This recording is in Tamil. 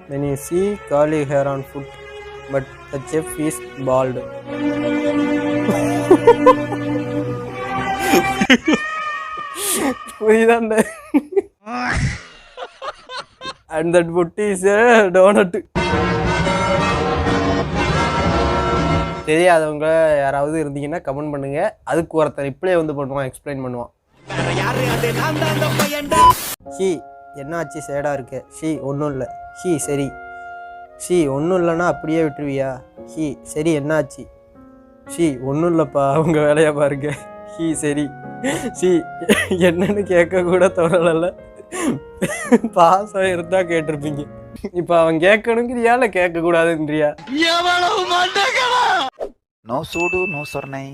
When you see curly hair on foot, but the chef is bald. புரியுதாண்ட? And that foot is a donut. தெரியாதவங்க யாராவது இருந்தீங்கன்னா கமெண்ட் பண்ணுங்க. அதுக்கு ஒருத்தர் ரிப்ளை வந்து பண்ணுவான், எக்ஸ்பிளைன் பண்ணுவான். ஹி என்ன ஆச்சு சேடா இருக்கு? ஷி ஒன்றும் இல்லை. ஹி சரி. ஷி ஒன்றும் இல்லைன்னா அப்படியே விட்டுருவியா? ஹி சரி என்ன ஆச்சு? ஷி ஒன்றும் இல்லைப்பா, அவங்க வேலையா பாருங்க. ஹி சரி. ஷி என்னன்னு கேட்க கூட தோணல. பாசம் இருந்தா கேட்டிருப்பீங்க. இப்ப அவன் கேட்கணுங்கிறியா இல்ல கேட்க கூடாதுன்றியா? No sudu, no sornai.